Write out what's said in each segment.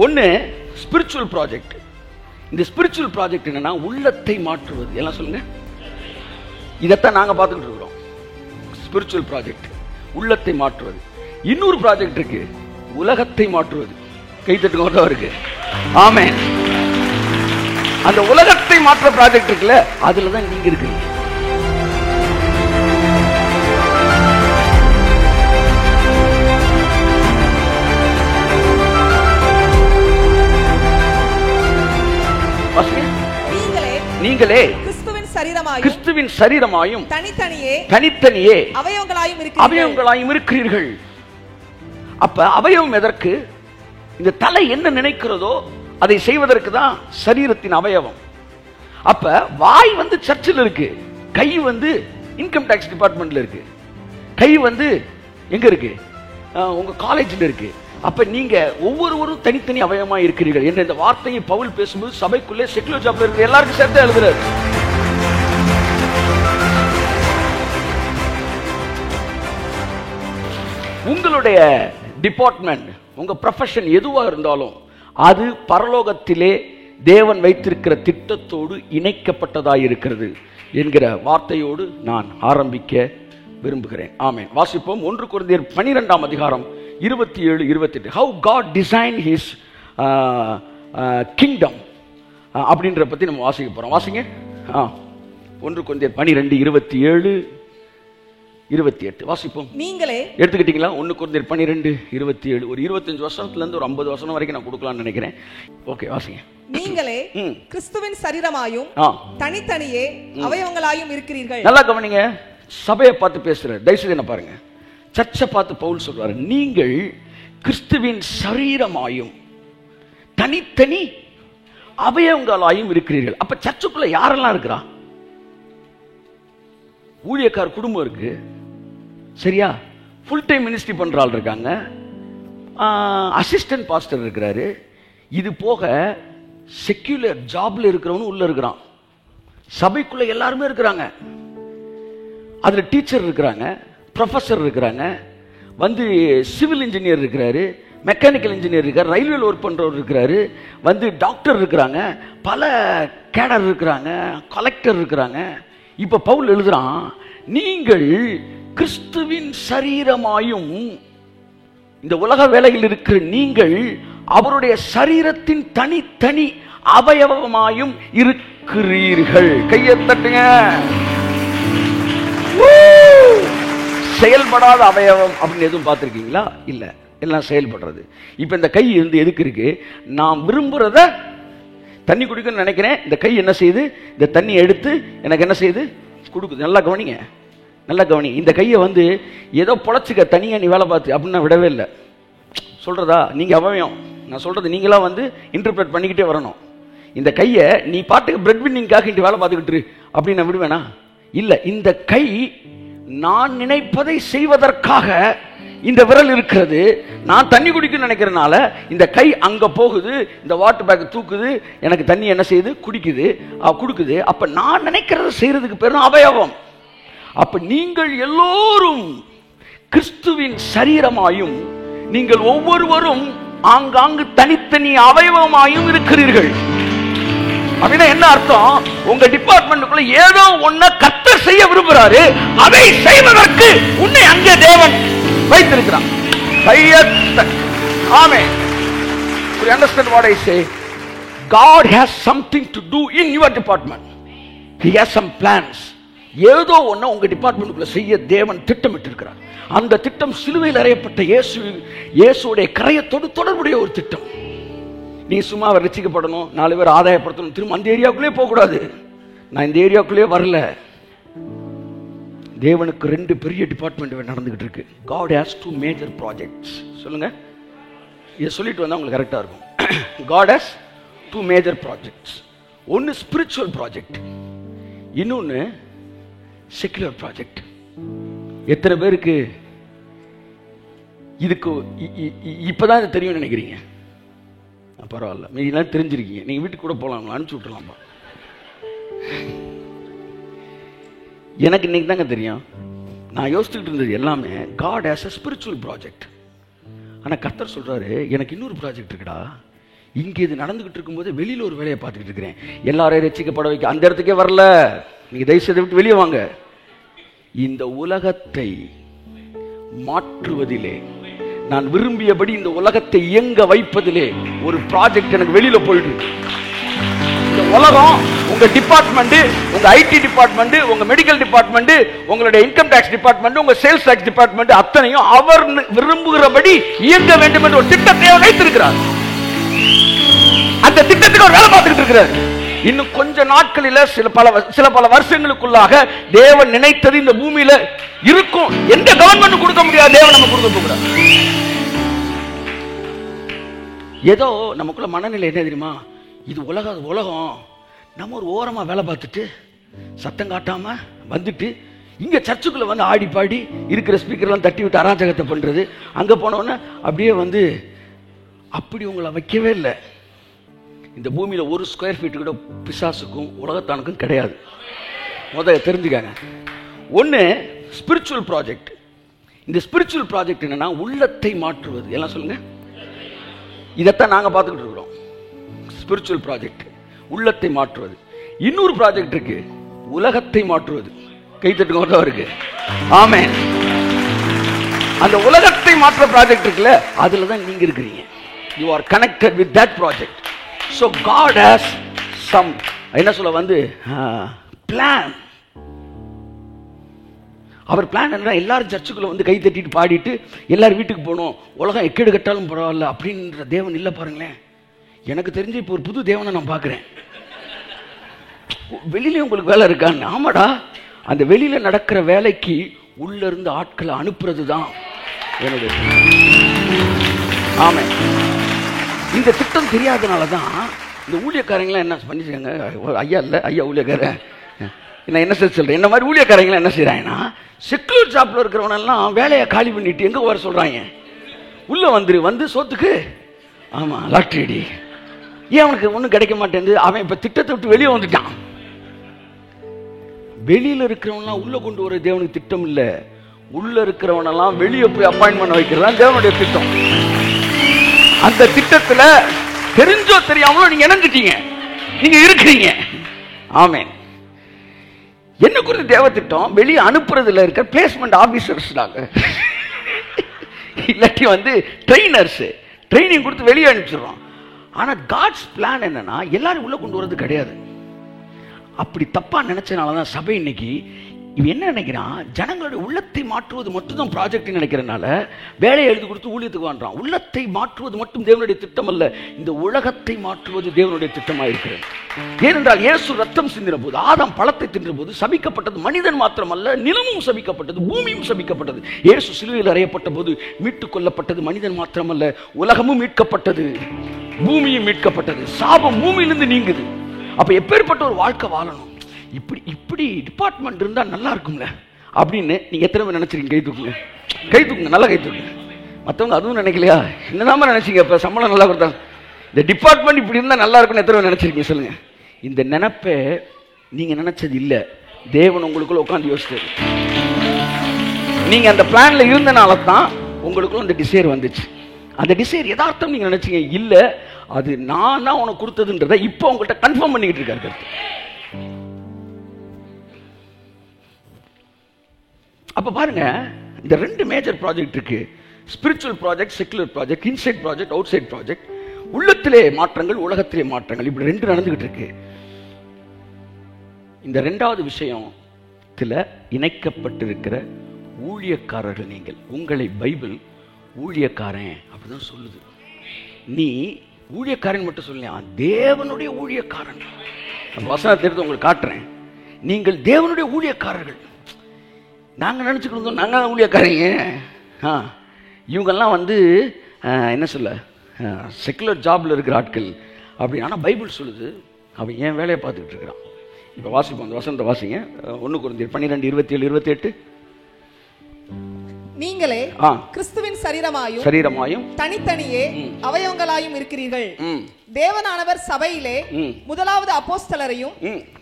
ஒன்று spiritual project. இந்த spiritual project என்னன்னா உள்ளத்தை மாற்றுவது. எல்லாம் சொல்லுங்க. இதைத்தான் நாங்கள் பார்த்துக்கிட்டு இருக்கிறோம். ஸ்பிரிச்சுவல் ப்ராஜெக்ட் உள்ளத்தை மாற்றுவது. இன்னொரு ப்ராஜெக்ட் இருக்கு, உலகத்தை மாற்றுவது. கைத்தட்டுங்க இருக்கு. ஆமென். அந்த உலகத்தை மாற்ற ப்ராஜெக்ட் இருக்குல்ல, அதுல தான் நீங்க இருக்கீங்க. நீங்களே கிறிஸ்துவின் சரீரமாயும் தனித்தனியே அவயவங்களாயும் இருக்கிறீர்கள். அப்ப அவயவம் எதற்கு? இந்த தலை என்ன நினைக்கிறதோ அதை செய்வதற்கு தான் சரீரத்தின் அவயவம். அப்ப வாய் வந்து சர்ச்சில் இருக்கு, கை வந்து இன்கம் டாக்ஸ் டிபார்ட்மெண்ட்ல இருக்கு, கை வந்து எங்க இருக்கு? உங்க காலேஜ்ல இருக்கு. அப்ப நீங்க ஒவ்வொருவரும் தனித்தனி அவயவமா இருக்கிறீர்கள் என்ற இந்த வார்த்தையை பவுல் பேசும்போது சபைக்குள்ளே செக்குலர் ஜாப்ல இருக்கிற எல்லாருக்கும் சேர்த்து எழுதுறாரு. உங்களுடைய டிபார்ட்மெண்ட், உங்க ப்ரொஃபஷன் எதுவா இருந்தாலும் அது பரலோகத்திலே தேவன் வைத்திருக்கிற திட்டத்தோடு இணைக்கப்பட்டதாய் இருக்கிறது என்கிற வார்த்தையோடு நான் ஆரம்பிக்க விரும்புகிறேன். ஆமென். வாசிப்போம். 1 கொரிந்தியர் 12ஆம் அதிகாரம் 27-28. How God designed His kingdom அப்படின்ற பத்தி நம்ம வாசிக்க போறோம். வாசிங்க. 1 கொரிந்தியர் 12:27-28 வாசிப்போம். நீங்களே எடுத்துக்கிட்டீங்களா? 1 கொரிந்தியர் 12:27. ஒரு 25 வருஷத்துல இருந்து ஒரு 50 வருஷம் வரைக்கும் நான் கொடுக்கலாம்னு நினைக்கிறேன். ஓகே, வாசிங்க. நீங்களே கிறிஸ்துவின் சரீரமாயும் தனித்தனியே அவயவங்களாயும் இருக்கிறீர்கள். நல்லா கவனிங்க. சபையை பார்த்து பேசுறாரு. தயவுசெய்து என்ன பாருங்க. சர்ச்சை பார்த்து பவுல் சொல்றாரு, நீங்கள் கிறிஸ்துவின் சரீரமாயும் தனித்தனி அவயவங்களாயும் இருக்கிறீர்கள். அப்ப சர்ச்சுக்குள்ள யாரெல்லாம் இருக்கிறா? ஊழியக்கார குடும்பம் இருக்கு, சரியா? ஃபுல் டைம் மினிஸ்ட்ரி பண்ற ஆள் இருக்காங்க, அசிஸ்டன்ட் பாஸ்டர் இருக்கிறாரு. இது போக செக்யூலர் ஜாப்ல இருக்கிறவனும் உள்ள இருக்கிறான். சபைக்குள்ள எல்லாருமே இருக்கிறாங்க. அதுல டீச்சர் இருக்கிறாங்க, ப்ரொஃபஸர் இருக்கிறாங்க, வந்து சிவில் இன்ஜினியர் இருக்கிறாரு, மெக்கானிக்கல் இன்ஜினியர் இருக்காரு, ரயில்வேல ஒர்க் பண்றவர் இருக்கிறாரு, வந்து டாக்டர் இருக்கிறாங்க, பல கேடர் இருக்கிறாங்க, கலெக்டர் இருக்கிறாங்க. இப்ப பவுல் எழுதுறான், நீங்கள் கிறிஸ்துவின் சரீரமாயும், இந்த உலக வேலையில் இருக்கிற நீங்கள் அவருடைய சரீரத்தின் தனித்தனி அவயவமாயும் இருக்கிறீர்கள். கையை தட்டுங்க. செயல்படாத அவயவம் அப்படின்னு எதுவும் பார்த்திருக்கீங்களா? இல்ல, எல்லாம் செயல்படுறது. இப்ப இந்த கை இருந்து எதுக்கு இருக்கு? நான் விரும்புறத தண்ணி குடிக்கணும்னு நினைக்கிறேன். இந்த கை என்ன செய்யுது? இந்த தண்ணி எடுத்து எனக்கு என்ன செய்யுது? கொடுக்குது. நல்லா கவனிங்க, நல்லா கவனி. இந்த கையை வந்து ஏதோ பொழைச்சிக்க, தனியா நீ வேலை பார்த்து அப்படின்னு நான் விடவே இல்லை. சொல்றதா? நீங்க அவயம், நான் சொல்றது நீங்களா வந்து இன்டர்பிரேட் பண்ணிக்கிட்டே வரணும். இந்த கையை நீ பாட்டுக்கு பிரெட் வின்னிங்காக இன்று வேலை பார்த்துக்கிட்டு அப்படின்னு நான் விடுவேனா? இல்ல, இந்த கை நான் நினைப்பதை செய்வதற்காக இந்த விரல் இருக்கிறது. நான் தண்ணி குடிக்கணும்னு நினைக்கிறனால இந்த கை அங்க போகுது, இந்த வாட்டர் பேக் தூக்குது, எனக்கு தண்ணி என்ன செய்யுது? குடிக்குது, குடுக்குது. அப்ப நான் நினைக்கிறத செய்யறதுக்கு பேரு அவயவம். அப்ப நீங்கள் எல்லோரும் கிறிஸ்துவின் சரீரமாயும் நீங்கள் ஒவ்வொருவரும் ஆங்காங்கு தனித்தனி அவயவமாயும் இருக்கிறீர்கள். அப்படின்னா என்ன அர்த்தம்? உங்க டிபார்ட்மெண்ட்டுக்குள்ள ஏதோ ஒன்ன கர்த்தர் செய்ய விரும்புறாரு, அதை செய்வதற்கு உன்னை அங்கே தேவன் வைத்திருக்கிறான். ஆமென். You understand what I say? God has something to do in your department. He has some plans. ஏதோ ஒன்ன உங்க டிபார்ட்மெண்ட்டுக்குள்ள செய்ய தேவன் திட்டமிட்டு இருக்கிறார். அந்த திட்டம் சிலுவையில் அறையப்பட்ட இயேசுடைய கரையத்தோடு தொடர்புடைய ஒரு திட்டம். நீ சும்மா ரட்சிக்கப்படணும், 4 பேர் ஆதாயப்படுத்தணும், திரும்ப அந்த ஏரியாவுக்குள்ளே போகக்கூடாது. நான் இந்த ஏரியாவுக்குள்ளே வரல. தேவனுக்கு 2 பெரிய டிபார்ட்மெண்ட் நடந்துகிட்டு இருக்கு. God has 2 major projects. சொல்லுங்க, இதை சொல்லிட்டு வந்தா உங்களுக்கு கரெக்டா இருக்கும். God has 2 major projects. ஒன்னு ஸ்பிரிச்சுவல் ப்ராஜெக்ட், இன்னொன்னு செக்குலர் ப்ராஜெக்ட். எத்தனை பேருக்கு இதுக்கு இப்பதான் இது தெரியும் நினைக்கிறீங்க? பரவாயில்ல, மீதிலாம் தெரிஞ்சிருக்கீங்க. நீங்க வீட்டுக்கு கூட போலாம், அனுப்பிச்சு விட்டுலாம்பா. எனக்கு இன்னைக்கு தாங்க தெரியும். நான் யோசிச்சுட்டு இருந்தது எல்லாமே God has a spiritual project. ஆனா கர்த்தர் சொல்றாரு, எனக்கு இன்னொரு ப்ராஜெக்ட் இருக்குடா. இங்கே இது நடந்துகிட்டு இருக்கும்போது வெளியில ஒரு வேலையை பார்த்துக்கிட்டு இருக்கிறேன். எல்லாரையும் ரட்சிக்கப்பட வைக்க அந்த இடத்துக்கே வரல. நீங்க தயவு செய்து விட்டு வெளியே வாங்க. இந்த உலகத்தை மாற்றுவதிலே, நான் விரும்பியபடி இந்த உலகத்தை இயங்க வைப்பதிலே ஒரு ப்ராஜெக்ட் எனக்கு வெளியில போயிட்டு. இந்த உலகம் உங்க டிபார்ட்மெண்ட், உங்க ஐடி டிபார்ட்மெண்ட், உங்க மெடிக்கல் டிபார்ட்மெண்ட், உங்களுடைய இன்கம் டாக்ஸ் டிபார்ட்மெண்ட், உங்க சேல்ஸ் டாக்ஸ் டிபார்ட்மெண்ட் அத்தனையும் அவர் விரும்புகிறபடி இயங்க வேண்டும் என்ற ஒரு திட்டத்தை வைத்திருக்கிறார். அந்த திட்டத்துக்கு ஒரு வேலை பார்த்துட்டு இருக்கிறார். இன்னும் கொஞ்ச நாட்களில் சில பல வருஷங்களுக்குள்ளாக தேவன் நினைத்தது இந்த பூமியில இருக்கும். எந்த கவர்மெண்ட் கொடுக்க முடியாது, தேவன் நம்ம கொடுக்க போகிறார். ஏதோ நமக்குள்ள மனநிலை என்ன தெரியுமா, இது உலகம், நம்ம ஒரு ஓரமா வேலை பார்த்துட்டு சத்தம் காட்டாம வந்துட்டு இங்க சர்ச்சுக்குள்ள வந்து ஆடி பாடி இருக்கிற ஸ்பீக்கர்லாம் தட்டி விட்டு அராஜகத்தை பண்றது, அங்க போனோன்னு அப்படியே வந்து அப்படி உங்களை வைக்கவே இல்லை. இந்த பூமியில ஒரு ஸ்கொயர் ஃபீட் கூட பிசாசுக்கும் உலகத்தானுக்கும் கிடையாது. முதல்ல தெரிஞ்சுக்காங்க. ஒன்று ஸ்பிரிச்சுவல் ப்ராஜெக்ட். இந்த ஸ்பிரிச்சுவல் ப்ராஜெக்ட் என்னன்னா உள்ளத்தை மாற்றுவது. எல்லாம் சொல்லுங்க. இதைத்தான் நாங்கள் பார்த்துக்கிட்டு இருக்கிறோம். ஸ்பிரிச்சுவல் ப்ராஜெக்ட் உள்ளத்தை மாற்றுவது. இன்னொரு ப்ராஜெக்ட் இருக்கு, உலகத்தை மாற்றுவது. கைத்தட்டுங்க இருக்கு. ஆமென். அந்த உலகத்தை மாற்ற ப்ராஜெக்ட் இருக்குல்ல, அதுல தான் நீங்க இருக்கிறீங்க. You are connected with that project. So God has some, என்ன சொல்ல வந்து பிளான். அவர் பிளான் என்ன, எல்லாரும் சர்ச்சுக்குள்ள வந்து கை தட்டிட்டு பாடிட்டு எல்லாரும் வீட்டுக்கு போகணும், உலகம் எக்கேடு கட்டாலும் பரவாயில்ல அப்படின்ற தேவன் இல்லை. பாருங்களேன், எனக்கு தெரிஞ்சு இப்போ ஒரு புது தேவனை நான் பார்க்குறேன். வெளியில உங்களுக்கு வேலை இருக்கான்னு. ஆமாடா, அந்த வெளியில நடக்கிற வேலைக்கு உள்ள இருந்து ஆட்களை அனுப்புறது தான் என்னுடைய. ஆமாம், இந்த திட்டம் தெரியாதனால தான் இந்த ஊழியக்காரங்களாம் என்ன பண்ணிச்சாங்க. ஐயா இல்லை, ஐயா ஊழியக்காரன், நான் என்ன சொல்றேன், என்ன மாதிரி ஊழியக்காரங்களாம் என்ன செய்யறாங்கன்னா, செக்குலர் ஜாப்ல இருக்கிறவனெல்லாம் வேலையை காலி பண்ணிட்டு எங்க வர சொல்றாங்க, உள்ள வந்து சோத்துக்கு. ஆமா, லாட்டரி அடி. ஏன் அவனுக்கு ஒன்றும் கிடைக்க மாட்டேங்குது, அவன் இப்ப திட்டத்தை விட்டு வெளியே வந்துட்டான். வெளியில இருக்கிறவனெல்லாம் உள்ள கொண்டு வர தேவனுக்கு திட்டம் இல்லை. உள்ள இருக்கிறவனெல்லாம் வெளியே போய் அப்பாயின்மெண்ட் வைக்கிறதா தேவனுடைய திட்டம். அந்த திட்டத்துல தெரிஞ்சோ தெரியாமலோ நீங்க இணைஞ்சிட்டீங்க, நீங்க இருக்கிறீங்க. ஆமென். என்ன குறித்து தேவ திட்டம், வெளியே அனுப்புறதுல இருக்க பிளேஸ்மெண்ட் ஆபீசர்ஸ் நாங்க, இல்லாட்டி வந்து ட்ரெயினர்ஸ், ட்ரைனிங் கொடுத்து வெளியே அனுப்பிச்சிடுறோம். ஆனா காட்ஸ் பிளான் என்னன்னா எல்லாரும் உள்ள கொண்டு வரது கிடையாது. அப்படி தப்பா நினைச்சனாலதான் சபை இன்னைக்கு இவன் என்ன நினைக்கிறான், ஜனங்களுடைய உள்ளத்தை மாற்றுவது மட்டும் தான் ப்ராஜெக்ட் நினைக்கிறனால வேலையை எழுதி கொடுத்து ஊழியத்துக்கு வாங்குறான். உள்ளத்தை மாற்றுவது மட்டும் தேவனுடைய திட்டம் அல்ல, இந்த உலகத்தை மாற்றுவது தேவனுடைய திட்டமாக இருக்கிறது. ஏனென்றால் இயேசு ரத்தம் சிந்தின போது, ஆதாம் பழத்தை தின்ற போது சபிக்கப்பட்டது மனிதன் மாத்திரமல்ல, நிலமும் சபிக்கப்பட்டது, பூமியும் சபிக்கப்பட்டது. இயேசு சிலுவையில் அறையப்பட்ட போது மீட்டுக் கொள்ளப்பட்டது மனிதன் மாத்திரமல்ல, உலகமும் மீட்கப்பட்டது, பூமியும் மீட்கப்பட்டது. சாபம் பூமியிலிருந்து நீங்குது. அப்ப எப்பேற்பட்ட ஒரு வாழ்க்கை வாழணும். இப்படி டிபார்ட்மெண்ட் இருந்தா நல்லா இருக்கும்ல அப்படின்னு நீங்க எத்தனை பேர் நினைச்சிருக்கீங்க? கை தூக்குங்க, நல்லா கை தூக்குங்க. மற்றவங்க அதுவும் நினைக்கலையா? என்னதான் நினைச்சீங்க? இப்ப சம்பளம் நல்லா கொடுத்தாங்க, இந்த டிபார்ட்மெண்ட் இப்படி இருந்தா நல்லா இருக்கும்னு எத்தனை பேர் நினைச்சிருக்கீங்க சொல்லுங்க. இந்த நினைப்பை நீங்க நினைச்சது இல்ல, தேவன் உங்களுக்குள்ள உட்காந்து யோசிச்சாரு. நீங்க அந்த பிளான்ல இருந்தனால தான் உங்களுக்குள்ள அந்த டிசைர் வந்துச்சு. அந்த டிசைர் யதார்த்தம் நீங்க நினைச்சீங்க இல்ல, அது நான் தான் உனக்கு கொடுத்ததுன்றதை இப்போ உங்கள்கிட்ட கன்ஃபார்ம் பண்ணிக்கிட்டு இருக்காரு. அப்ப பாருங்க, இந்த ரெண்டு மேஜர் ப்ராஜெக்ட் இருக்கு. Spiritual project, secular project, inside project, outside project. உள்ளத்திலே மாற்றங்கள், உலகத்திலே மாற்றங்கள், இப்படி ரெண்டு நடந்துகிட்டு இருக்கு. இந்த ரெண்டாவது விஷயத்துல இணைக்கப்பட்டிருக்கிற ஊழியக்காரர்கள் நீங்கள். உங்களை பைபிள் ஊழியக்காரன் அப்படிதான் சொல்லுது. நீ ஊழியக்காரன் மட்டும் சொல்லலையா, தேவனுடைய ஊழியக்காரன். வசனத்தை எடுத்து உங்களுக்கு காட்டுறேன். நீங்கள் தேவனுடைய ஊழியக்காரர்கள். நாங்க நினைச்சுக்கிட்டு நாங்க ஊழியக்காரங்க. இவங்கெல்லாம் வந்து என்ன சொல்ல, செக்குலர் ஜாப்ல இருக்கிற ஆட்கள் அப்படி. ஆனா பைபிள் சொல்லுது அவன் ஏன் வேலையை பார்த்துக்கிட்டு இருக்கிறான். இப்ப வாசிப்போம், அந்த வசனத்தை வாசிங்க. 1 கொரிந்தியர் 12:27-28. நீங்களே கிறிஸ்துவின் சரீரமாயும் தனித்தனியே அவயவங்களாயும் இருக்கிறீர்கள். தேவனானவர் சபையிலே முதலாவது அப்போஸ்தலரையும்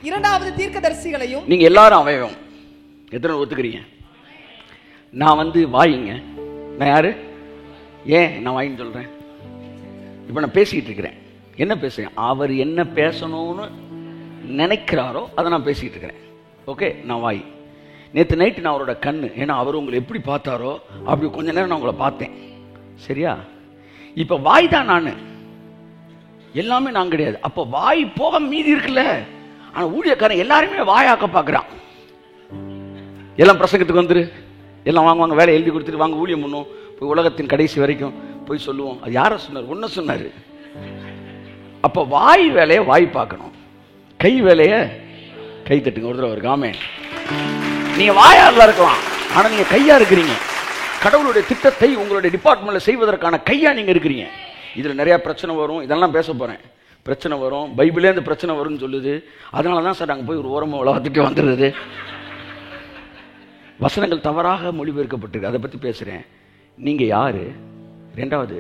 இரண்டாவது தீர்க்கதரிசிகளையும். நீங்க எல்லாரும் அவயவம். எத்தனை ஒத்துக்கிறீங்க? நான் வந்து வாயிங்க, நான் யாரு? ஏன் நான் வாயின்னு சொல்றேன்? இப்ப நான் பேசிக்கிட்டு இருக்கிறேன். என்ன பேசுறேன்? அவர் என்ன பேசணும்னு நினைக்கிறாரோ அதை நான் பேசிட்டு இருக்கிறேன். ஓகே, நான் வாய். நேற்று நைட்டு நான் அவரோட கண்ணு, ஏன்னா அவர் உங்களை எப்படி பார்த்தாரோ அப்படி கொஞ்ச நேரம் நான் உங்களை பார்த்தேன். சரியா? இப்ப வாய் தான் நான், எல்லாமே நான் கிடையாது. அப்ப வாய் போக மீதி இருக்குல்ல. ஆனா ஊழியக்காரன் எல்லாருமே வாயாக்க பார்க்கிறான். எல்லாம் பிரசங்கத்துக்கு வந்துரு, எல்லாம் வாங்க வாங்க, வேலை எழுதி கொடுத்துட்டு வாங்க, ஊழியம் பண்ணும், போய் உலகத்தின் கடைசி வரைக்கும் போய் சொல்லுவோம். அது யார சொன்னார்? ஒன்ன சொன்னாரு. அப்ப வாய் வேலையை வாய் பார்க்கணும், கை வேலையை கை தட்டுங்க. ஒரு தடவை இருக்காமே, நீங்க வாயால இருக்கலாம், ஆனா நீங்க கையா இருக்கிறீங்க. கடவுளுடைய திட்டத்தை உங்களுடைய டிபார்ட்மெண்ட்ல செய்வதற்கான கையா நீங்க இருக்கிறீங்க. இதுல நிறைய பிரச்சனை வரும், இதெல்லாம் பேச போறேன். பிரச்சனை வரும், பைபிளே இந்த பிரச்சனை வரும்னு சொல்லுது. அதனாலதான் சார் நாங்க போய் ஒரு ஓரமா உலகத்துக்கு வந்துடுறது. வசனங்கள் தவறாக மொழிபெயர்க்கப்பட்டிருக்கு, அதை பத்தி பேசுறேன். நீங்க யாரு? ரெண்டாவது,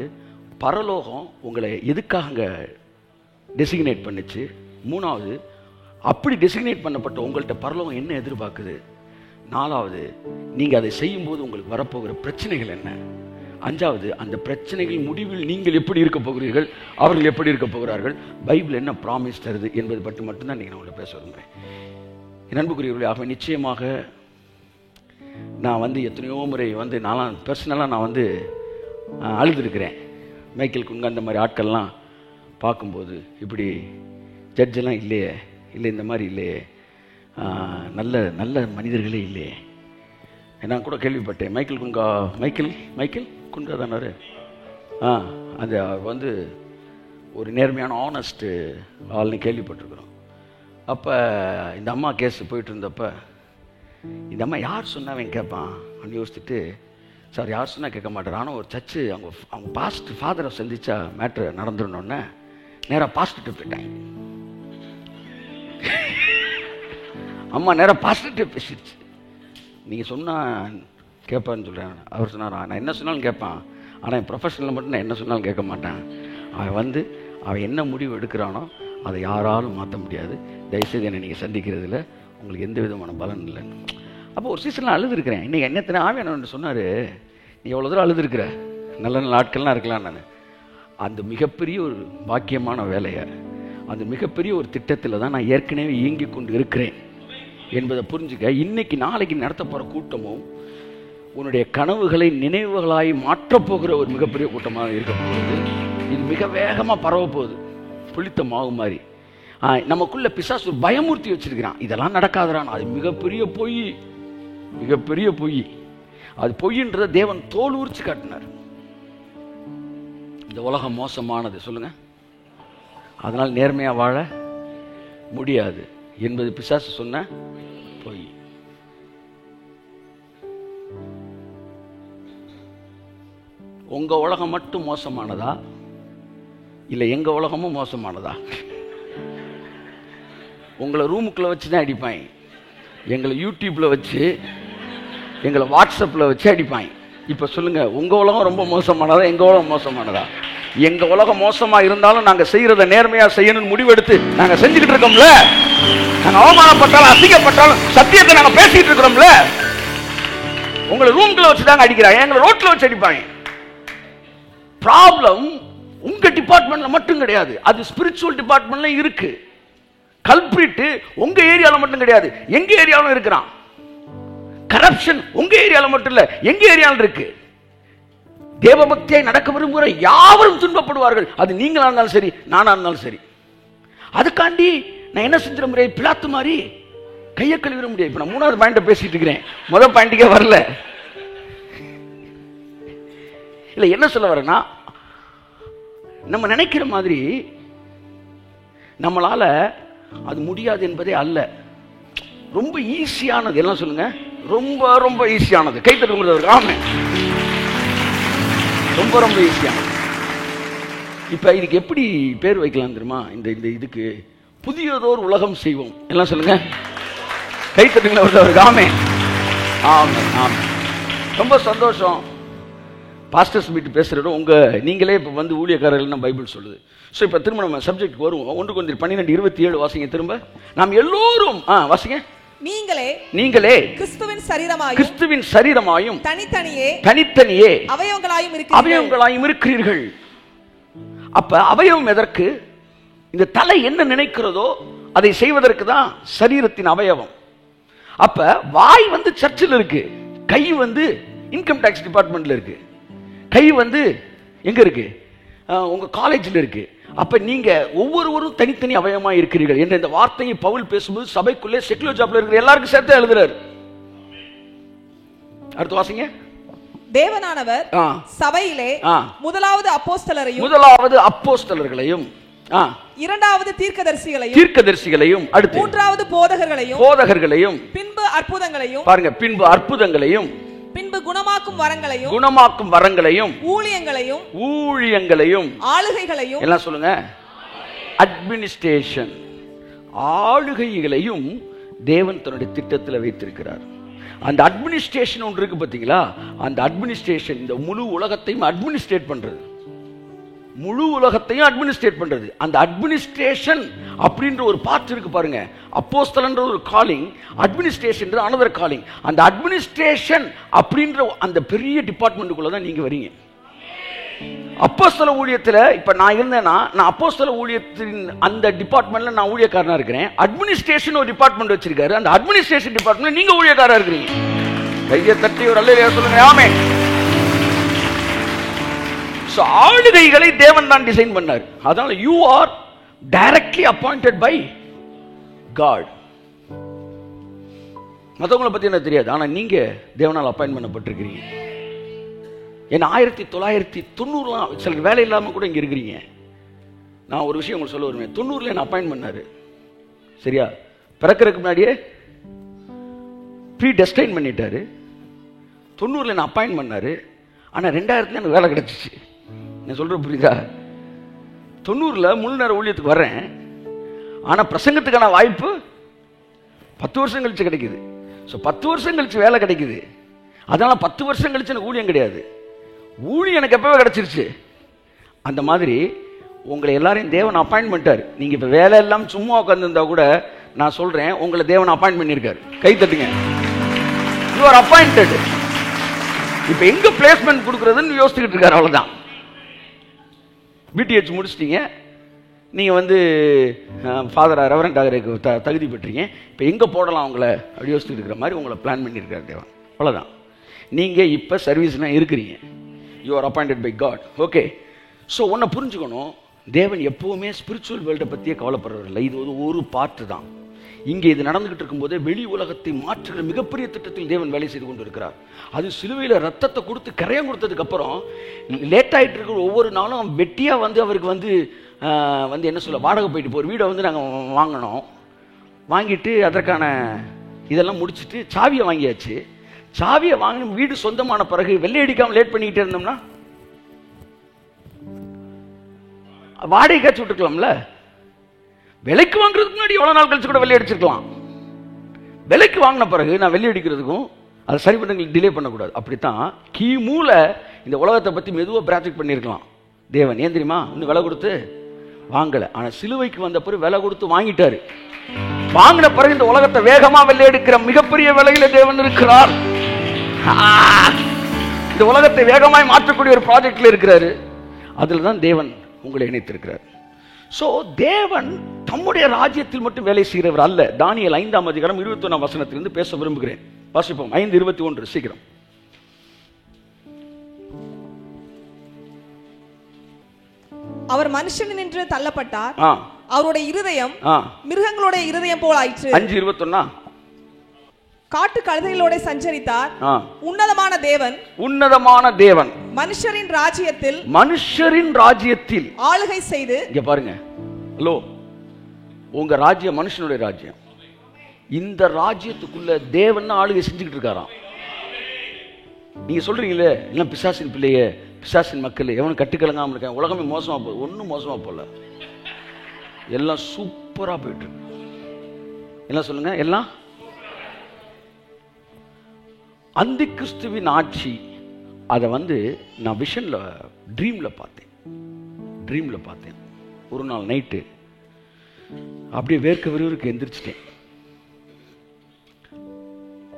பரலோகம் உங்களை எதுக்காக டெசிக்னேட் பண்ணுச்சு? மூணாவது, அப்படி டெசிக்னேட் பண்ணப்பட்ட உங்கள்கிட்ட பரலோகம் என்ன எதிர்பார்க்குது? நாலாவது, நீங்க அதை செய்யும் போது உங்களுக்கு வரப்போகிற பிரச்சனைகள் என்ன? அஞ்சாவது, அந்த பிரச்சனைகள் முடிவில் நீங்கள் எப்படி இருக்க போகிறீர்கள், அவர்கள் எப்படி இருக்க போகிறார்கள், பைபிள் என்ன ப்ராமிஸ் தருது என்பது பற்றி மட்டும்தான் நீங்கள் உங்களை பேச விரும்புகிறேன். என் அன்புக்குரியவர்களே, ஆக நிச்சயமாக நான் எத்தனையோ முறை நான் பர்சனலாக நான் அழுதுருக்கிறேன். மைக்கேல் குன்கா அந்த மாதிரி ஆட்கள்லாம் பார்க்கும்போது, இப்படி ஜட்ஜெல்லாம் இல்லையே, இல்லை இந்த மாதிரி இல்லையே, நல்ல நல்ல மனிதர்களே இல்லையே. நான் கூட கேள்விப்பட்டேன், மைக்கேல் குன்கா தானே அந்த ஒரு நேர்மையான ஆனஸ்ட்டு ஆள்னு கேள்விப்பட்டிருக்கிறோம். அப்போ இந்த அம்மா கேஸ் போயிட்டு இருந்தப்ப, இந்த அம்மா யார் சொன்னாவன் கேட்பான் அப்படின்னு யோசிச்சுட்டு, சார் யார் சொன்னால் கேட்க மாட்டார், ஆனால் ஒரு சர்ச்சு அவங்க பாஸ்ட் ஃபாதரை சந்திச்சா மேட்ரு நடந்துடணுன்னே நேராக பாஸ்ட்டு போயிட்டாங்க. அம்மா நேராக பாஸ்ட்டு பேசிடுச்சு. நீங்கள் சொன்னால் கேட்பான்னு சொல்கிறேன். அவர் சொன்னார், நான் என்ன சொன்னாலும் கேட்பான், ஆனால் என் ப்ரொஃபஷனில் மட்டும் நான் என்ன சொன்னாலும் கேட்க மாட்டேன். அவன் என்ன முடிவு எடுக்கிறானோ அதை யாராலும் மாற்ற முடியாது. தயவுசெய்து என்னை நீங்கள் சந்திக்கிறதுல உங்களுக்கு எந்த விதமான பலன் இல்லைன்னு. அப்போ ஒரு சீசன்லாம் அழுதுருக்கிறேன். இன்றைக்கி என்னத்தின ஆவியானவர் சொன்னார், நீ எவ்வளோ தூரம் அழுதுருக்கிற, நல்ல நல்ல ஆட்கள்லாம் இருக்கலாம். நான் அந்த மிகப்பெரிய ஒரு பாக்கியமான வேலையை, அந்த மிகப்பெரிய ஒரு திட்டத்தில் தான் நான் ஏற்கனவே இயங்கி கொண்டு இருக்கிறேன் என்பதை புரிஞ்சுக்க. இன்னைக்கு நாளைக்கு நடத்த போகிற கூட்டமும் உன்னுடைய கனவுகளை நினைவுகளாய் மாற்றப்போகிற ஒரு மிகப்பெரிய கூட்டமாக இருக்க போகுது. இது மிக வேகமாக பரவ போகுது, புளித்த மாவு மாதிரி. நமக்குள்ள பிசாசு ஒரு பயமூர்த்தி வச்சிருக்கிறான், இதெல்லாம் நடக்காதுறான். அது மிகப்பெரிய பொய், மிகப்பெரிய பொய். அது பொய்ன்றத தேவன் தோல் உரிச்சு காட்டினார். இந்த உலகம் மோசமானது, சொல்லுங்க, அதனால் நேர்மையா வாழ முடியாது என்பது பிசாசு சொன்ன பொய். உங்க உலகம் மட்டும் மோசமானதா, இல்லை எங்க உலகமும் மோசமானதா? உங்களை ரூமுக்குள்ள வச்சு தான் அடிப்பாங்க, எங்களை யூடியூப்ல வச்சு, எங்களை வாட்ஸ்அப்ல வச்சு அடிப்பாங்க. இப்ப சொல்லுங்க, உங்க உலகம் ரொம்ப மோசமானதா, எங்க உலகம் மோசமானதா? எங்க உலகம் மோசமா இருந்தாலும் நாங்க செய்யறத நேர்மையா செய்யணும்னு முடிவெடுத்து நாங்க செஞ்சுக்கிட்டு இருக்கோம்ல. நாங்க அவமானப்பட்டாலும் அசிங்கப்பட்டாலும் சத்தியத்தை நாங்க பேசிட்டு இருக்கிறோம்ல. உங்களை ரூம்குள்ள வச்சு தாங்க அடிக்கிறாங்க, எங்களை ரோட்ல வச்சு அடிப்பாங்க. ப்ராப்ளம் உங்க டிபார்ட்மெண்ட்ல மட்டும் கிடையாது, அது ஸ்பிரிச்சுவல் டிபார்ட்மெண்ட்ல இருக்கு. கல்பிரிட் உங்க ஏரியால மட்டும் கிடையாது, எங்க ஏரியாலும் இருக்கிறான். கரப்ஷன் உங்க ஏரியால மட்டும் இல்ல, எங்க ஏரியால இருக்கு. தேவபக்தியை நடக்க விரும்புகிற யாவரும் துன்பப்படுவார்கள், அது நீங்களா இருந்தாலும் சரி, நானா இருந்தாலும் சரி. அதுக்காண்டி நான் என்ன செஞ்சிட முடியாது, பிளாத்து மாதிரி கையை கழுவிட முடியாது. இப்ப நான் 3வது பாயிண்ட பேசிட்டு இருக்கிறேன், முதல் பாயிண்ட்டுக்கே வரல. இல்ல என்ன சொல்ல வரேன்னா, நம்ம நினைக்கிற மாதிரி நம்மளால அது முடியாது என்பதே அல்ல. ரொம்ப ஈஸியானது, எல்லாம் சொல்லுங்க, ரொம்ப ரொம்ப ஈஸியானது. கை தட்டுங்கிறது ஆமே, ரொம்ப ரொம்ப ஈஸியானது. இப்ப இதுக்கு எப்படி பேர் வைக்கலாம் தெரியுமா? இந்த இதுக்கு புதியதோர் உலகம் செய்வோம். எல்லாம் சொல்லுங்க, கை தட்டுங்கிறது ஆமே. ஆமே ஆமே, ரொம்ப சந்தோஷம். பாஸ்டர்ஸ் மீட் பேசுறோம், நீங்களே இப்ப ஊழியக்காரர்கள் பைபிள் சொல்லுது. ஸோ இப்போ திரும்ப நம்ம சப்ஜெக்ட் வருவோம். 1 Corinthians 12:27 வாசிங்க திரும்ப. நாம் எல்லோரும் வாசிங்க. நீங்களே கிறிஸ்துவின் சரீரமாயும் தனித்தனியே அவயவங்களாயும் இருக்கிறீர்கள். அப்ப அவயவம் எதற்கு? இந்த தலை என்ன நினைக்கிறதோ அதை செய்வதற்கு தான் சரீரத்தின் அவயவம். அப்ப வாய் வந்து சர்ச்சில் இருக்கு, கை வந்து இன்கம் டாக்ஸ் டிபார்ட்மெண்ட்ல இருக்கு, கை வந்து எங்க இருக்கு, உங்க காலேஜில் இருக்கு. அப்ப நீங்க ஒவ்வொருவரும் தனித்தனி அவயவமா இருக்கிறீர்கள் என்ற இந்த வார்த்தையை பவுல் பேசும்போது சபைக்குள்ளே செக்குலர் ஜாப்ல இருக்கிற எல்லாருக்கும் சேர்த்து எழுதுறாரு. அடுத்து வாசிங்க. தேவனானவர் சபையிலே முதலாவது அப்போஸ்தலர்களையும் இரண்டாவது தீர்க்கதரிசிகளையும் அடுத்து மூன்றாவது போதகர்களையும் பின்பு அற்புதங்களையும், பாருங்க, பின்பு அற்புதங்களையும், பின்பு குணமாக்கும் வரங்களையும் ஊழியங்களையும் ஆளுகைகளையும், எல்லாம் சொல்லுங்க, அட்மினிஸ்ட்ரேஷன், ஆளுகைகளையும் தேவன் தன்னுடைய திட்டத்தில் வைத்திருக்கிறார். அந்த அட்மினிஸ்ட்ரேஷன் ஒன்று இருக்கு பாத்தீங்களா, அந்த அட்மினிஸ்ட்ரேஷன் இந்த முழு உலகத்தையும் அட்மினிஸ்ட்ரேட் பண்றது, முழு உலகத்தையும் அட்மினிஸ்ட்ரேட் பண்றது. அந்த அட்மினிஸ்ட்ரேஷன் அப்படின்ற ஒரு பார்ட் இருக்கு பாருங்க. அப்போஸ்தலன்ற ஒரு காலிங், அட்மினிஸ்ட்ரேஷன் another காலிங். அந்த அட்மினிஸ்ட்ரேஷன் அப்படின்ற அந்த பெரிய டிபார்ட்மெண்ட்டுக்குள்ள தான் நீங்க வரீங்க. அப்போஸ்தல ஊழியத்துல இப்ப நான் இருந்தேன்னா, நான் அப்போஸ்தல ஊழியத்தின் அந்த டிபார்ட்மெண்ட்ல நான் ஊழியக்காரனா இருக்கிறேன். அட்மினிஸ்ட்ரேஷன் ஒரு டிபார்ட்மெண்ட் வச்சிருக்காரு, அந்த அட்மினிஸ்ட்ரேஷன் டிபார்ட்மெண்ட் நீங்க ஊழியக்காரா இருக்கிறீங்க. கையை தட்டி ஒரு அல்லேலூயா சொல்லுங்க. ஆமென். ஆளுகைகளை தேவன் தான் டிசைன் பண்ணார். அதனால you are directly appointed by God. மற்றவங்களை பத்தி என்ன தெரியாது, ஆனா நீங்க தேவனால் அப்பாயின்ட் பண்ணப்பட்டிருக்கிறீங்க. ஏன்னா 1990 சில வேலை இல்லாம கூட இங்க இருக்கிறீங்க. நான் ஒரு விஷயம் உங்களுக்கு சொல்ல வருவேன். 90 என்ன அப்பாயின்ட் பண்ணாரு, சரியா? பிறக்கிறதுக்கு முன்னாடியே ப்ரீ டெஸ்டைன் பண்ணிட்டாரு. 90 என்ன அப்பாயின்ட் பண்ணாரு. ஆனா 2000 எனக்கு வேலை கிடைச்சிச்சு. நான் சொல்ற புரியுதா? 90 முழு நேர ஊழியத்துக்கு வர்றேன், ஆனா பிரசங்கத்துக்கான வாய்ப்பு 10 வருஷம் கழிச்சு கிடைக்குது. 10 வருஷம் கழிச்சு வேலை கிடைக்குது. அதனால 10 வருஷம் கழிச்சு எனக்கு ஊழியம் கிடையாது, ஊழியம் எனக்கு எப்பவே கிடைச்சிருச்சு. அந்த மாதிரி உங்களை எல்லாரையும் தேவன் அப்பாயின்ட் பண்ணிட்டார். நீங்க இப்ப வேலை எல்லாம் சும்மா உட்கார்ந்துருந்தா கூட நான் சொல்றேன், உங்களை தேவன் அப்பாயின்ட் பண்ணியிருக்காரு. கை தட்டுங்க. You are appointed. இப்ப எங்க பிளேஸ்மெண்ட் கொடுக்கறதுன்னு யோசிச்சுக்கிட்டு இருக்காரு, அவ்வளவுதான். பிடிஹெச் முடிச்சிட்டீங்க, நீங்க வந்து ஃபாதரா ரெவரண்டாக தகுதி பெற்றீங்க, இப்ப எங்க போடலாம் உங்களை அப்படி யோசிச்சுட்டு இருக்கிற மாதிரி உங்களை பிளான் பண்ணியிருக்காரு தேவன். அவ்வளவுதான். நீங்க இப்ப சர்வீஸ்னா இருக்கிறீங்க. You are appointed by God. Okay. So ஒன்றை புரிஞ்சுக்கணும், தேவன் எப்பவுமே ஸ்பிரிச்சுவல் வேர்ல்டை பற்றியே கவலைப்படுறதில்லை. இது ஒரு பார்ட்டு தான். இங்கே இது நடந்துகிட்டு இருக்கும்போதே வெளி உலகத்தை மாற்றுகிற மிகப்பெரிய திட்டத்தில் தேவன் வேலை செய்து கொண்டு இருக்கிறார். அது சிலுவையில் ரத்தத்தை கொடுத்து கரையம் கொடுத்ததுக்கு அப்புறம் லேட் ஆகிட்டு இருக்கிற ஒவ்வொரு நாளும் வெட்டியாக வந்து அவருக்கு வந்து என்ன சொல்ல, வாடகை போயிட்டு போகிற வீடை வந்து நாங்கள் வாங்கினோம். வாங்கிட்டு அதற்கான இதெல்லாம் முடிச்சுட்டு சாவியை வாங்கியாச்சு. சாவியை வாங்கி வீடு சொந்தமான பிறகு வெள்ளை அடிக்காமல் லேட் பண்ணிக்கிட்டே இருந்தோம்னா வாடகை காய்ச்சி விட்டுக்கலாம்ல. விலைக்கு வாங்குறதுக்கு முன்னாடி எவ்வளவு நாள் கழிச்சு கூட வெள்ளை அடிச்சிருக்கலாம். விலைக்கு வாங்கின பிறகு நான் வெள்ளை அடிக்கிறதுக்கும் அதை சரி பண்ண டிலே பண்ணக்கூடாது. அப்படித்தான் கிமூல இந்த உலகத்தை பத்தி மெதுவா பிராஜெக்ட் பண்ணிருக்கலாம் தேவன். ஏன் தெரியுமா? இன்னும் விலை கொடுத்து வாங்கல, ஆனா சிலுவைக்கு வந்த பிறகு விலை கொடுத்து வாங்கிட்டாரு. வாங்கின பிறகு இந்த உலகத்தை வேகமா வெள்ளை எடுக்கிற மிகப்பெரிய விலையில தேவன் இருக்கிறார். இந்த உலகத்தை வேகமாய் மாற்றக்கூடிய ஒரு ப்ராஜெக்ட்ல இருக்கிறாரு. அதுலதான் தேவன் உங்களை இணைத்திருக்கிறார். சோ தேவன் தம்முடைய ராஜ்யத்தில் மட்டும் வேலை செய்கிறவர் அல்ல. தானியேல் 5ஆம் அதிகாரம் 21ஆம் வசனத்திலிருந்து பேச விரும்புகிறேன். வாசிப்போம். 5:21 சீக்கிரம். அவர் மனுஷனின்று தள்ளப்பட்டார், அவருடைய இருதயம் மிருகங்களுடைய இருதயம் போல் ஆயிற்று. 5:21 காட்டு கழுதைகளோட சஞ்சரித்தார். உன்னதமான தேவன் மனுஷரின் ராஜ்யத்தில் ஆளுகை செய்து. இங்க பாருங்க, ஹலோ, உங்க ராஜ்யம் மனுஷனுடைய ராஜ்யம். இந்த ராஜ்யத்துக்குள்ள தேவன் ஆளுகை செஞ்சுக்கிட்டு இருக்காராம். நீங்க சொல்றீங்களே எல்லாம் பிசாசின் பிள்ளைய, பிசாசின் மக்கள், எவனும் கட்டுக்கலங்காம இருக்காங்க, உலகமே மோசமா போகுது. ஒன்னும் மோசமா போல, எல்லாம் சூப்பரா போயிட்டு இருக்கு. எல்லாம் சொல்லுங்க, எல்லாம் அந்தி கிறிஸ்துவின் ஆட்சி. அதை வந்து நான் விஷன்ல ட்ரீம்ல பார்த்தேன். ஒரு நாள் நைட்டு அப்படியே வேர்க்க விறுவிறுக்கு எந்திரிச்சிட்டேன்.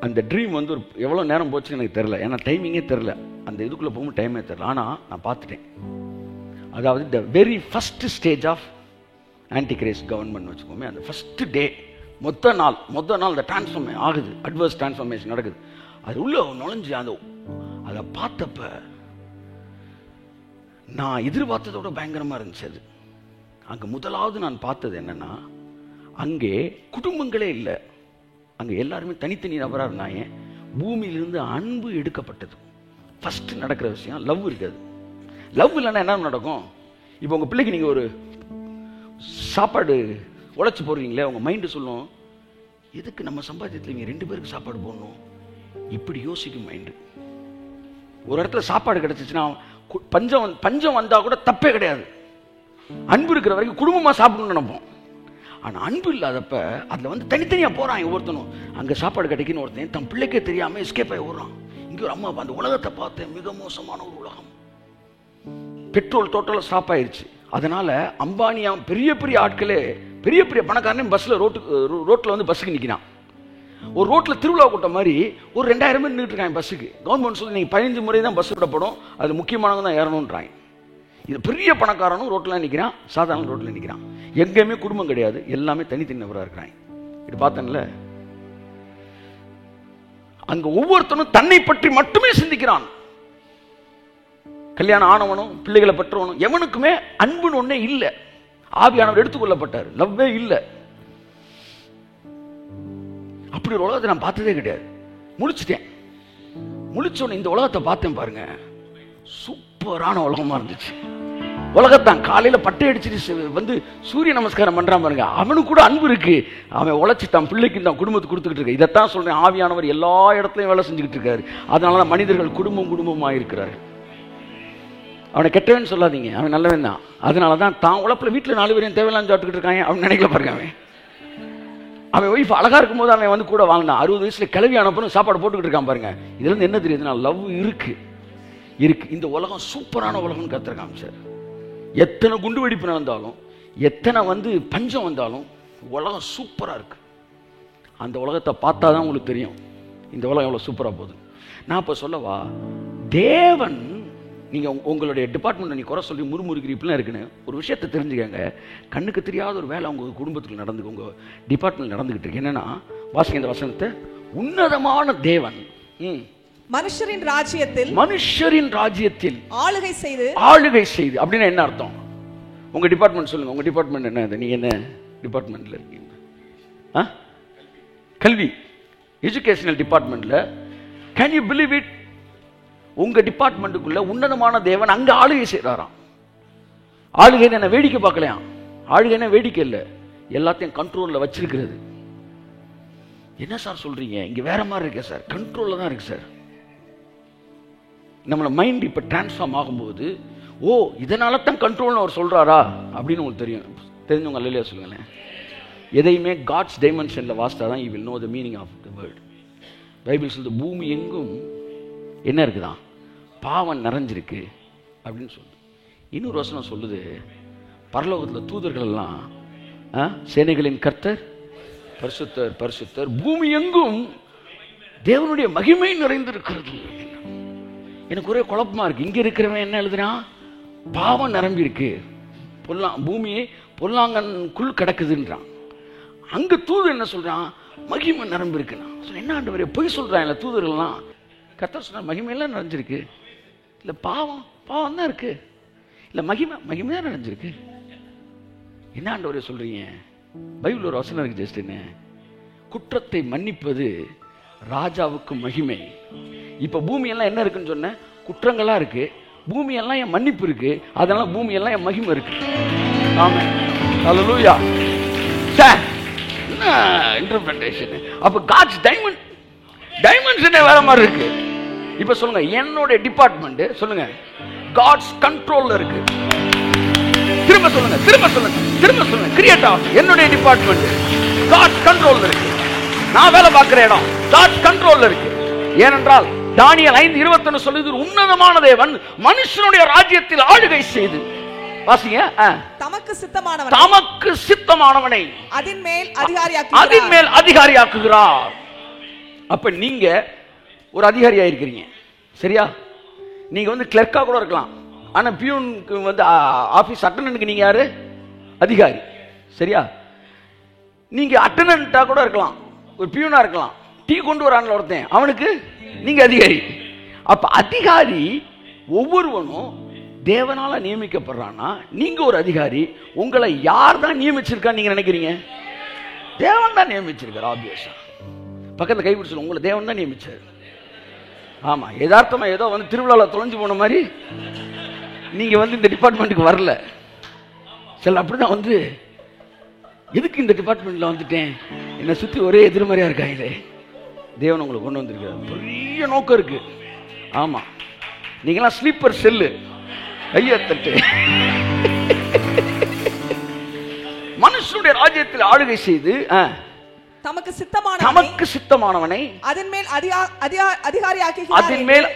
அந்த ட்ரீம் வந்து ஒரு எவ்வளவு நேரம் போச்சுன்னு எனக்கு தெரியல, ஏன்னா டைமிங்கே தெரியல, அந்த இதுக்குள்ள போகும்போது டைமே தெரியல. ஆனா நான் பார்த்துட்டேன். அதாவது the very first stage of antichrist government வச்சுக்கோமே, அந்த ஃபர்ஸ்ட் டே மொத்த நாள் அந்த டிரான்ஸ்ஃபார்மே ஆகுது, அட்வர்ஸ் டிரான்ஸ்ஃபார்மேஷன் நடக்குது. அது உள்ள நுழைஞ்சு அதை பார்த்தப்ப நான் எதிர்பார்த்ததோட பயங்கரமா இருந்துச்சு. அது அங்க முதலாவது நான் பார்த்தது என்னன்னா, அங்கே குடும்பங்களே இல்லை, அங்க எல்லாருமே தனித்தனி நபரா இருந்தாங்க. பூமியிலிருந்து அன்பு எடுக்கப்பட்டது. ஃபர்ஸ்ட் நடக்கிற விஷயம் லவ் இருக்காது. லவ் இல்லைன்னா என்ன நடக்கும்? இப்போ உங்க பிள்ளைக்கு நீங்க ஒரு சாப்பாடு உழைச்சி போடுறீங்களே, உங்க மைண்டு சொல்லும், எதுக்கு நம்ம சம்பாத்தியத்தில் இவங்க 2 பேருக்கு சாப்பாடு போடணும், இப்படி யோசிக்கும் மைண்டு. ஒரு இடத்துல சாப்பாடு கிடைச்சிச்சுன்னா பஞ்சம் வந்தா கூட தப்பே கிடையாது. அன்பு இருக்கிற வரைக்கும் குடும்பமா சாப்பிடணும்னு நினைப்போம். ஆனா அன்பு இல்லாதப்ப அதுல தனித்தனியா போறான் ஒருத்தனும். அங்க சாப்பாடு கிடைக்குன்னு ஒருத்தன் தன் பிள்ளைக்கே தெரியாம எஸ்கேப் ஆகி ஓடுறான். இங்க ஒரு அம்மா அந்த உலகத்தை பார்த்தேன், மிக மோசமான ஒரு உலகம். பெட்ரோல் டோட்டலா ஸ்டாப் ஆயிடுச்சு. அதனால அம்பானியா பெரிய பெரிய ஆட்களே, பெரிய பெரிய பணக்காரனே பஸ்ல ரோட்ல பஸ்ஸுக்கு நிக்கிறான். ஒரு ரோட்ல திருவிழா கூட்டம் மாதிரி ஒரு 2000 பேர் நின்றுட்டு இருக்காங்க பஸ்ஸுக்கு. கவர்மெண்ட் சொல்லி நீங்க 15 முறை தான் பஸ் விடப்படும், அது முக்கியமானவங்க தான் ஏறணும்ன்றாங்க. இது பெரிய பணக்காரனும் ரோட்ல நிக்கிறான், சாதாரண ரோட்ல நிக்கிறான். எங்கேயுமே குடும்பம் கிடையாது, எல்லாமே தனித்தனி நபரா இருக்கிறாங்க. இது பார்த்தேன்ல, அங்க ஒவ்வொருத்தனும் தன்னை பற்றி மட்டுமே சிந்திக்கிறான். கல்யாணம் ஆனவனும் பிள்ளைகளை பெற்றவனும் எவனுக்குமே அன்புன்னு ஒன்னே இல்லை. ஆவியானவர் எடுத்துக்கொள்ளப்பட்டார், லவ்வே இல்லை. அப்படி ஒரு உலகத்தை நான் பார்த்ததே கிடையாது. முழிச்சோன்னு இந்த உலகத்தை பார்த்தேன் பாருங்க, சூப்பரான உலகமா இருந்துச்சு. உலகத்தான் காலையில பட்டை அடிச்சுட்டு சூரிய நமஸ்காரம் பண்றான் பாருங்க, அவனுக்கு கூட அன்பு இருக்கு. அவன் உழைச்சி தன் பிள்ளைக்கு தான் குடும்பத்துக்கு கொடுத்துக்கிட்டு இருக்க. இதைத்தான் சொல்றேன், ஆவியானவர் எல்லா இடத்துலயும் வேலை செஞ்சுக்கிட்டு இருக்காரு. அதனாலதான் மனிதர்கள் குடும்பமா இருக்கிறாரு. அவனை கெட்டவன் சொல்லாதீங்க, அவன் நல்லவன் தான். அதனாலதான் தான் உழைப்புல வீட்டுல 4 பேரையும் தேவையில்லாம் சாப்பிட்டுக்கிட்டு இருக்காங்க. அவன் நினைக்கல பாருங்க, அவன் ஒய்ஃப் அழகா இருக்கும் போது அவன் கூட வாழ்ந்தான். 60 வயசுல கிளவி அனுப்பணும் சாப்பாடு போட்டுக்கிட்டு இருக்கான் பாருங்க. இதுல இருந்து என்ன தெரியுதுன்னா, லவ் இருக்கு. இந்த உலகம் சூப்பரான உலகம் கர்த்தர் காமிச்சார். எத்தனை குண்டு வெடிப்பு நடந்தாலும், எத்தனை பஞ்சம் வந்தாலும் உலகம் சூப்பரா இருக்கு. அந்த உலகத்தை பார்த்தாதான் உங்களுக்கு தெரியும் இந்த உலகம் எவ்வளவு சூப்பரா போகுது. நான் இப்ப சொல்லவா, தேவன், நீங்க உங்களுடைய டிபார்ட்மெண்ட் நீ குறை சொல்லி முறுமுறுக்கிறீப்பெல்லாம் இருக்குன்னு ஒரு விஷயத்தை தெரிஞ்சுக்கங்க. கண்ணுக்கு தெரியாத ஒரு வேலை உங்க குடும்பத்தில் நடந்து, உங்க டிபார்ட்மெண்ட் நடந்துகிட்டு இருக்கு. என்னன்னா, வாசிங்க இந்த வசனத்தை, உன்னதமான தேவன் மனுஷரின் ராஜ்யத்தில் ஆளுகை செய்து அப்படின்னா என்ன அர்த்தம்? உங்க டிபார்ட்மெண்ட் சொல்லுங்க, உங்க டிபார்ட்மெண்ட் என்ன? நீங்க என்ன டிபார்ட்மெண்ட்ல இருக்கீங்க? கல்வி, எஜுகேஷனல் டிபார்ட்மெண்ட்ல. Can you believe it? உங்க டிபார்ட்மெண்ட்டுக்குள்ள உன்னதமான தேவன் அங்க ஆளுகை செய்றாராம். ஆளுகை என்ன வேடிக்கை பார்க்கலையாம். ஆளுகைன்னா வேடிக்கை இல்லை, எல்லாத்தையும் கண்ட்ரோல்ல வச்சிருக்கிறது. என்ன சார் சொல்றீங்க? இங்க வேற மாதிரி இருக்கு சார். கண்ட்ரோல்ல தான் இருக்கு சார். நம்மள மைண்ட் இப்ப டிரான்ஸ்ஃபார்ம் ஆகும்போது, ஓ இதனால தான் கண்ட்ரோல்னு அவர் சொல்றாரா அப்படின்னு உங்களுக்கு தெரிஞ்சவங்க அல்லையா சொல்லுங்களேன். எதையுமே காட்ஸ் டைமென்ஷன்ல வாசித்தா தான் you will know the meaning of the word. Bible சொல்லுது, பூமி எங்கும் என்ன இருக்குதான்? பாவம் நிறைஞ்சிருக்கு அப்படின்னு சொல்லுது. இன்னொரு வசனம் சொல்லுது, பரலோகத்துல தூதர்கள் எல்லாம் சேனைகளின் கர்த்தர் பரிசுத்தர் பரிசுத்தர், பூமி எங்கும் தேவனுடைய மகிமை நிறைந்திருக்கிறது. எனக்கு ஒரே குழப்பமா இருக்கு. இங்க இருக்கிறவன் என்ன எழுதுறான்? பாவம் நிரம்பி இருக்கு, பூமியை பொல்லாங்கனுக்குள் கிடக்குதுன்றான். அங்க தூதர் என்ன சொல்றான்? மகிமை நிரம்பி இருக்குன்னா. என்ன ஆண்டவரே பொய் சொல்றான் தூதர்கள்லாம்? கர்த்தர் சொன்ன மகிமையெல்லாம் நிறைஞ்சிருக்கு. இல்ல பாவம் தான் இருக்கு, இல்ல மகிமை தான் நிறைஞ்சிருக்கு. என்ன ஆண்டவரே சொல்றீங்க? பைபிள் ஒரு வசனம் இருக்கு, ஜஸ்ட் என்ன, குற்றத்தை மன்னிப்பது ராஜாவுக்கு மகிமை. இப்ப பூமி எல்லாம் என்ன இருக்குன்னு சொன்ன? குற்றங்களா இருக்கு. பூமி எல்லாம் என் மன்னிப்பு இருக்கு, அதனால பூமி எல்லாம் என் மகிமை இருக்கு. ஆமென், ஹல்லேலூயா. என்ன இன்டர்பிரேஷன்? அப்ப காட்ஸ் டைமென்ஷனே வேற மாதிரி இருக்கு. இப்ப சொல்லுங்க, என்னோட டிபார்ட்மெண்ட் சொல்லுங்க காட்ஸ் கண்ட்ரோல்ல இருக்கு. திரும்ப சொல்லுங்க கிரியேட் ஆகும். என்னுடைய டிபார்ட்மெண்ட் காட்ஸ் கண்ட்ரோல்ல இருக்கு. நான் வேலை பார்க்கிற இடம் காட்ஸ் கண்ட்ரோல்ல இருக்கு. ஏனென்றால் தானியேல் 5:21 சொல்லுது, உன்னதமான தேவன் மனுஷனுடைய ராஜ்யத்தில் ஆளுகை செய்து, வாசிங்க, தமக்கு சித்தமானவனை அதின் மேல் அதிகாரியாக்குகிறார். அப்ப நீங்க ஒரு அதிகாரியா இருக்கிறீங்க, சரியா? நீங்க கிளர்க்கா கூட இருக்கலாம். ஆனா பியூனுக்கு ஆபீஸ் அட்டெண்டன்ட்க்கு நீங்க யாரு? அதிகாரி. சரியா? நீங்க அட்டெண்டன்ட்டா கூட இருக்கலாம், ஒரு பியூனா இருக்கலாம், டீ கொண்டு வரான்ல ஒருத்தன், அவனுக்கு நீங்க அதிகாரி. அப்ப அதிகாரி ஒவ்வொருவனும் தேவனால நியமிக்கப்படுறான்னா நீங்க ஒரு அதிகாரி. உங்களை யார் தான் நியமிச்சிருக்கான்னு நீங்க நினைக்கிறீங்க? தேவன் தான் நியமிச்சிருக்காரு. ஆப்வியஸா பக்கத்துல கை பிடிச்சு, உங்களை தேவன் தான் நியமிச்சாரு. ஆமா, யதார்த்தமா ஏதோ வந்து திருவிழாவில் தொலைஞ்சு போன மாதிரி நீங்க வந்து இந்த டிபார்ட்மெண்ட்டுக்கு வரல. சில அப்படிதான் வந்து எதுக்கு இந்த டிபார்ட்மெண்ட்ல வந்துட்டேன், என்னை சுத்தி ஒரே எதிர்மறையா இருக்காங்களே. தேவன் உங்களை கொண்டு வந்திருக்காரு, பெரிய நோக்கம் இருக்கு. ஆமா, நீங்களாம் ஸ்லீப்பர் செல்லு, கையத்தட்டு. மனுஷனுடைய ராஜ்யத்தில் ஆளுகை செய்து தமக்கு சித்தமானவனை அதன் மேல்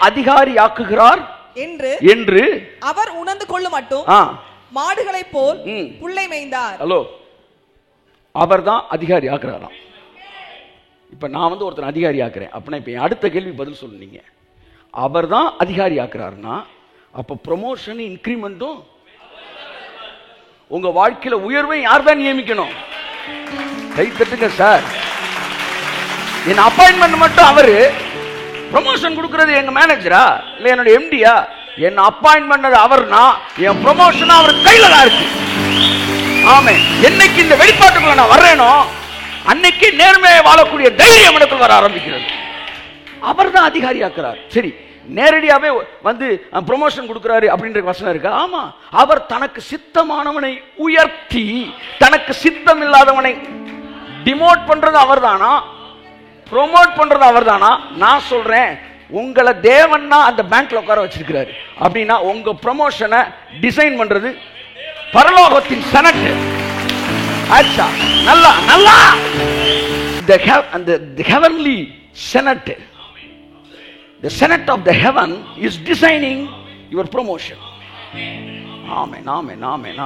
அதிகாரியாக்குகிறார் என்று அவர் உணர்ந்து கொள்ளும் மட்டும் மாடுகளை போல் புல்லை மேய்ந்தார். ஹலோ, அவர் தான் அதிகாரி ஆக்குறாராம். இப்ப நான் வந்து ஒருத்தன் அதிகாரி ஆக்குறேன் அப்படின்னா, இப்ப அடுத்த கேள்வி பதில் சொல்லுங்க. அவர் தான் அதிகாரி ஆக்குறாருன்னா அப்ப ப்ரமோஷன் இன்கிரிமெண்ட்டும் உங்க வாழ்க்கையில உயர்வை யார் தான் நியமிக்கணும்? கை தட்டுங்க சார். என் அப்பாயின்மெண்ட் மட்டும் அவரு, ப்ரமோஷன் கொடுக்கிறது எங்க மேனேஜரா இல்ல என்னோட எம்டியா? என் அப்பாயின்மெண்ட் அவர்னா என் ப்ரமோஷன் அவர் கையில தான் இருக்கு. ஆமே, என்னைக்கு இந்த வெளிப்பாட்டுக்குள்ள நான் வர்றேனோ அன்னைக்கு நேர்மையை வாழக்கூடிய தைரியம் எனக்கு வர ஆரம்பிக்கிறது. அவர் தான் அதிகாரி ஆக்குறார். சரி, நேரடியாவே வந்து ப்ரமோஷன் கொடுக்கிறாரு அப்படின்ற வசனம் இருக்கா? ஆமா, அவர் தனக்கு சித்தமானவனை உயர்த்தி தனக்கு சித்தம் இல்லாதவனை டிமோட் பண்றது அவர் தானா, ப்ரோமோட் பண்றது அவர் தானா? நான் சொல்றேன், உங்களை தேவன் தான் அந்த பேங்க்ல உட்கார வச்சிருக்கிறாரு அப்படின்னா உங்க ப்ரமோஷனை டிசைன் பண்றது பரலோகத்தின் செனட். ஆச்சா, நல்லா நல்லா the heavenly senate, the senate of the heaven is designing your promotion. Amen, amen, amen, amen.